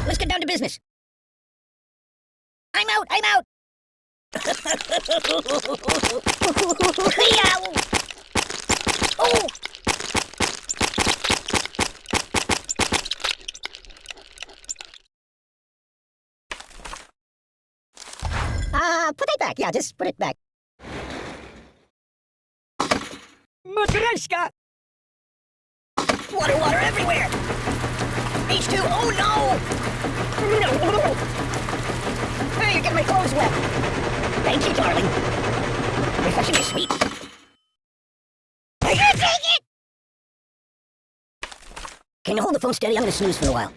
Okay, let's get down to business. I'm out! I'm out! Yow! Oh! Put it back. Yeah, just put it back. Matryoshka! Water, water everywhere! H2, oh no! No! Hey, you're getting my clothes wet! Thank you, darling. Refreshing is sweet. I can't take it! Can you hold the phone steady? I'm gonna snooze for a while.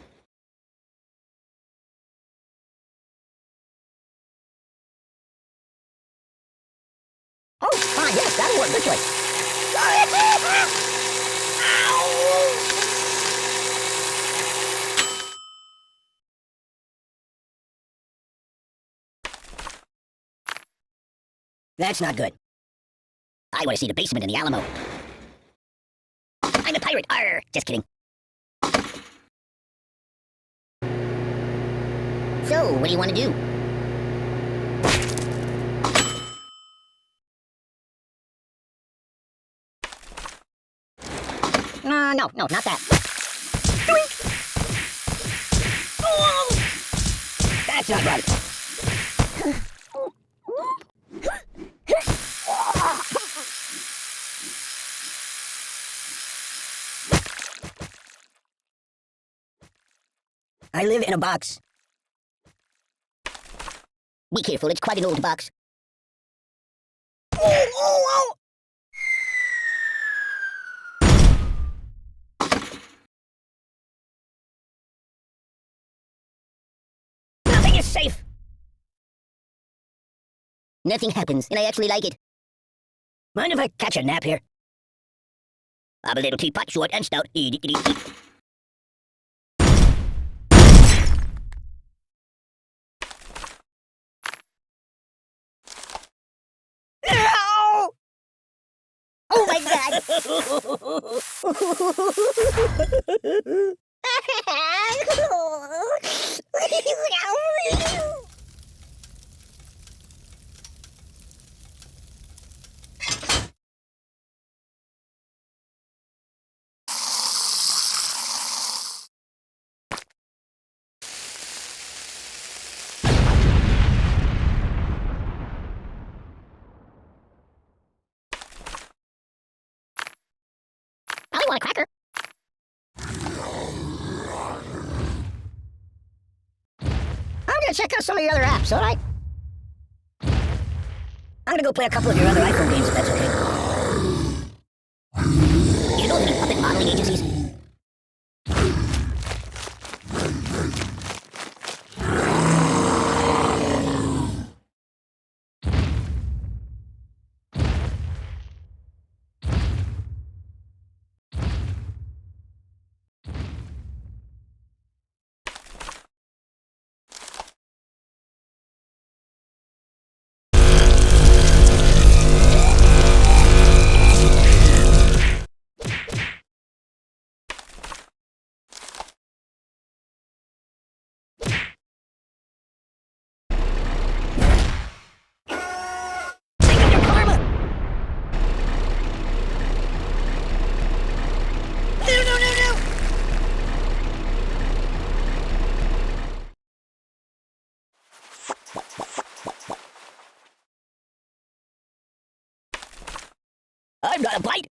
Oh, fine, yes, that'll work. Good choice. That's not good. I want to see the basement in the Alamo. I'm a pirate. Arr! Just kidding. So, what do you want to do? No, not that. Oh! That's not right. I live in a box. Be careful, it's quite an old box. Oh! Nothing is safe! Nothing happens, and I actually like it. Mind if I catch a nap here? I'm a little teapot, short and stout. Eat. Oh my god! I want a cracker. I'm gonna check out some of your other apps, alright? I'm gonna go play a couple of your other iPhone games if that's okay. You know of any puppet modeling agencies? I'm not a bite!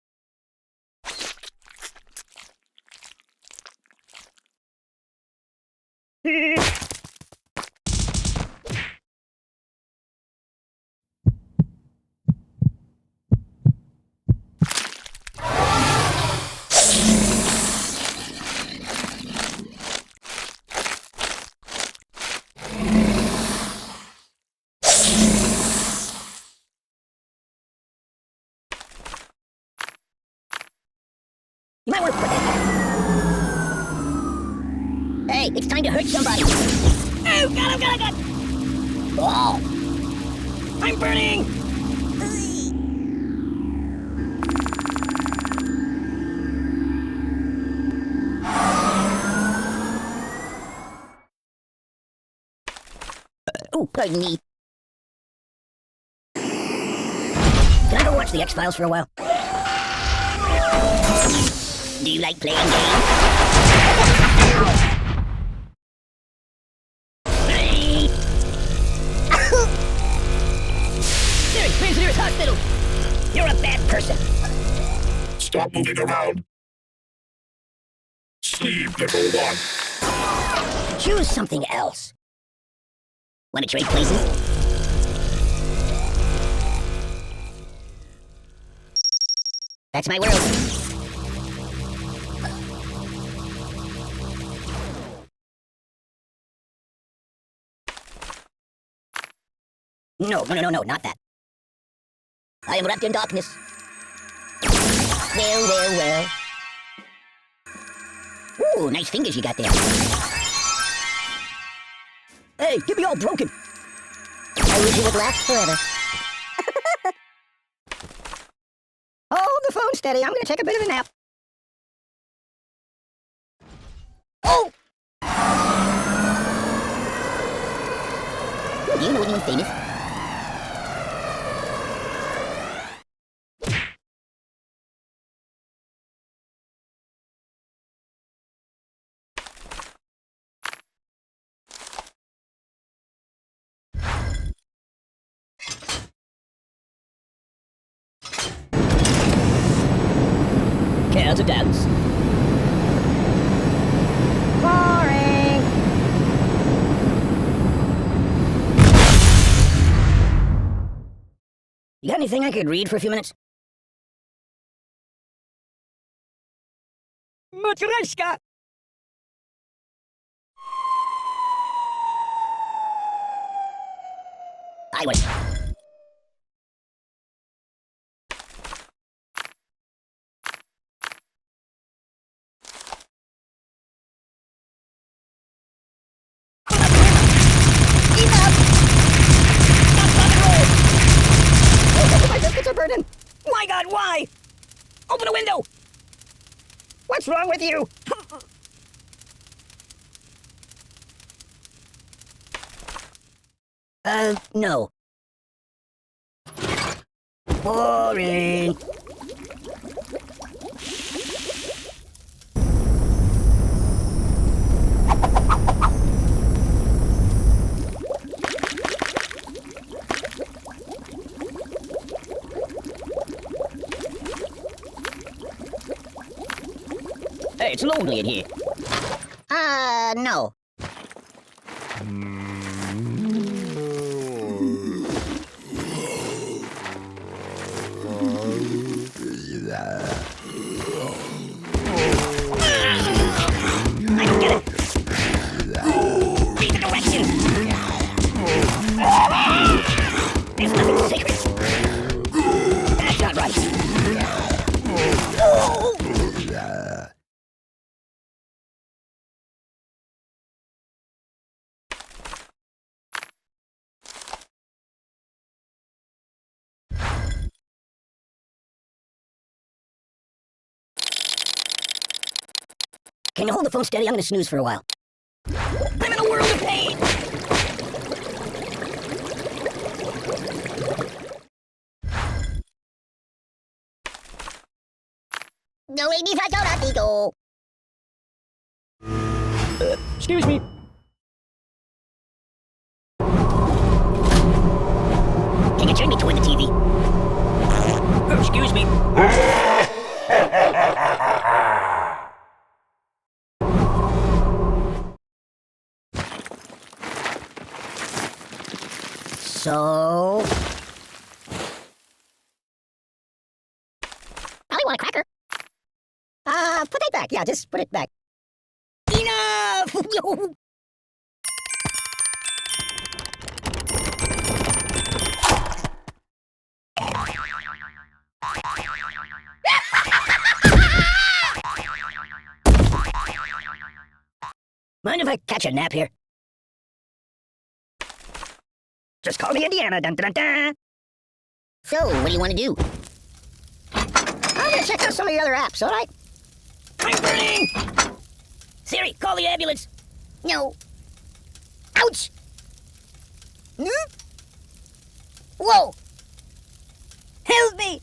You might want to put that down. Hey, it's time to hurt somebody. Oh, God. Oh, I'm burning. Pardon me. Can I go watch the X-Files for a while? Do you like playing games? Siri, please, nearest hospital. You're a bad person. Stop moving around. Sleeve number 1. Choose something else. Want to trade places? That's my world. No, not that. I am wrapped in darkness. Well. Ooh, nice fingers you got there. Hey, get me all broken. I wish it would last forever. Hold the phone steady. I'm gonna take a bit of a nap. Oh! Do you know anyone famous? Care to dance? Boring! You got anything I could read for a few minutes? Matryoshka! I would. My biscuits are burning! My God, why? Open a window! What's wrong with you? No. Boring. Hey, it's lonely in here. No. I don't get it. Read the directions. There's nothing sacred. That's not right. Can you hold the phone steady? I'm gonna snooze for a while. I'm in a world of pain! Excuse me. Can you turn me toward the TV? Oh, excuse me. So... I want a cracker. Put that back. Yeah, just put it back. Enough! Mind if I catch a nap here? Just call me Indiana. Dun, dun, dun. So, what do you want to do? I'm gonna check out some of your other apps, alright? I'm burning! Siri, call the ambulance. No. Ouch! No! Whoa! Help me!